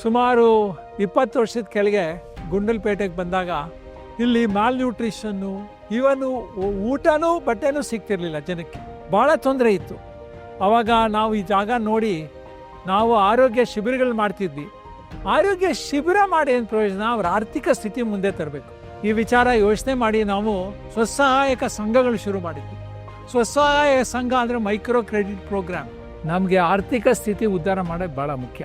ಸುಮಾರು 20 ವರ್ಷದ ಕೆಳಗೆ ಗುಂಡಲ್ಪೇಟೆಗೆ ಬಂದಾಗ ಇಲ್ಲಿ ಮಾಲ್ ನ್ಯೂಟ್ರಿಷನ್ನು ಇವನು ಊಟನೂ ಬಟ್ಟೆನೂ ಸಿಗ್ತಿರ್ಲಿಲ್ಲ ಜನಕ್ಕೆ, ಭಾಳ ತೊಂದರೆ ಇತ್ತು. ಆವಾಗ ನಾವು ಈ ಜಾಗ ನೋಡಿ ನಾವು ಆರೋಗ್ಯ ಶಿಬಿರಗಳು ಮಾಡ್ತಿದ್ವಿ. ಆರೋಗ್ಯ ಶಿಬಿರ ಮಾಡಿ ಏನು ಪ್ರಯೋಜನ? ಅವರ ಆರ್ಥಿಕ ಸ್ಥಿತಿ ಮುಂದೆ ತರಬೇಕು. ಈ ವಿಚಾರ ಯೋಚನೆ ಮಾಡಿ ನಾವು ಸ್ವಸಹಾಯಕ ಸಂಘಗಳು ಶುರು ಮಾಡಿದ್ವಿ. ಸ್ವಸಹಾಯಕ ಸಂಘ ಅಂದರೆ ಮೈಕ್ರೋ ಕ್ರೆಡಿಟ್ ಪ್ರೋಗ್ರಾಮ್. ನಮಗೆ ಆರ್ಥಿಕ ಸ್ಥಿತಿ ಉದ್ಧಾರ ಮಾಡೋದು ಭಾಳ ಮುಖ್ಯ.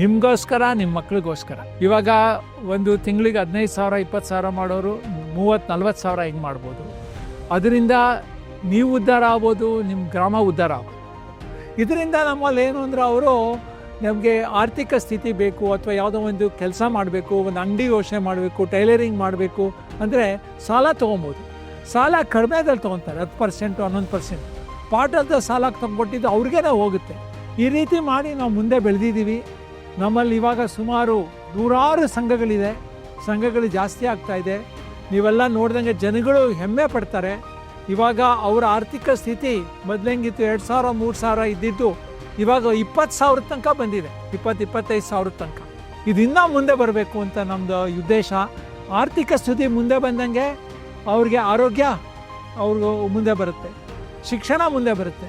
ನಿಮಗೋಸ್ಕರ, ನಿಮ್ಮ ಮಕ್ಳಿಗೋಸ್ಕರ. ಇವಾಗ ಒಂದು ತಿಂಗಳಿಗೆ 15,000 20,000 ಮಾಡೋರು 30-40 ಸಾವಿರ ಹಿಂಗೆ ಮಾಡ್ಬೋದು. ಅದರಿಂದ ನೀವು ಉದ್ಧಾರ ಆಗ್ಬೋದು, ನಿಮ್ಮ ಗ್ರಾಮ ಉದ್ಧಾರ ಆಗ್ಬೋದು. ಇದರಿಂದ ನಮ್ಮಲ್ಲಿ ಏನು ಅಂದರೆ ಅವರು ನಮಗೆ ಆರ್ಥಿಕ ಸ್ಥಿತಿ ಬೇಕು ಅಥವಾ ಯಾವುದೋ ಒಂದು ಕೆಲಸ ಮಾಡಬೇಕು, ಒಂದು ಅಂಗಡಿ ಯೋಚನೆ ಮಾಡಬೇಕು, ಟೈಲರಿಂಗ್ ಮಾಡಬೇಕು ಅಂದರೆ ಸಾಲ ತೊಗೊಬೋದು. ಸಾಲ ಕಡಿಮೆದಲ್ಲಿ ತೊಗೊತಾರೆ, 10% 11%. ಪಾರ್ಟ್ ಆಫ್ ದ ಸಾಲ ತೊಗೊಂಡ್ಬಿಟ್ಟಿದ್ದು ಅವ್ರಿಗೇ ಹೋಗುತ್ತೆ. ಈ ರೀತಿ ಮಾಡಿ ನಾವು ಮುಂದೆ ಬೆಳೆದಿದ್ದೀವಿ. ನಮ್ಮಲ್ಲಿ ಇವಾಗ ಸುಮಾರು 100 ಸಂಘಗಳಿದೆ. ಸಂಘಗಳು ಜಾಸ್ತಿ ಆಗ್ತಾಯಿದೆ. ನೀವೆಲ್ಲ ನೋಡ್ದಂಗೆ ಜನಗಳು ಹೆಮ್ಮೆ ಪಡ್ತಾರೆ. ಇವಾಗ ಅವರ ಆರ್ಥಿಕ ಸ್ಥಿತಿ ಮೊದಲೆಂಗಿತ್ತು 2,000 3,000 ಇದ್ದಿದ್ದು ಇವಾಗ 20,000 ತನಕ ಬಂದಿದೆ, 20-25,000 ತನಕ. ಇದು ಇನ್ನೂ ಮುಂದೆ ಬರಬೇಕು ಅಂತ ನಮ್ಮದು ಉದ್ದೇಶ. ಆರ್ಥಿಕ ಸ್ಥಿತಿ ಮುಂದೆ ಬಂದಂಗೆ ಅವ್ರಿಗೆ ಆರೋಗ್ಯ ಅವ್ರಿಗೂ ಮುಂದೆ ಬರುತ್ತೆ, ಶಿಕ್ಷಣ ಮುಂದೆ ಬರುತ್ತೆ,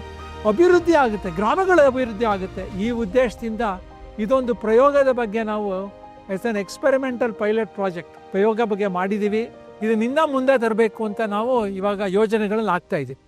ಅಭಿವೃದ್ಧಿ ಆಗುತ್ತೆ, ಗ್ರಾಮಗಳ ಅಭಿವೃದ್ಧಿ ಆಗುತ್ತೆ. ಈ ಉದ್ದೇಶದಿಂದ ಇದೊಂದು ಪ್ರಯೋಗದ ಬಗ್ಗೆ ನಾವು as N experimental pilot project ಪ್ರಯೋಗ ಬಗ್ಗೆ ಮಾಡಿದ್ದೀವಿ. ಇದನ್ನಿಂದ ಮುಂದೆ ತರಬೇಕು ಅಂತ ನಾವು ಇವಾಗ ಯೋಜನೆಗಳಲ್ಲಿ ಆಗ್ತಾಯಿದ್ದೀವಿ.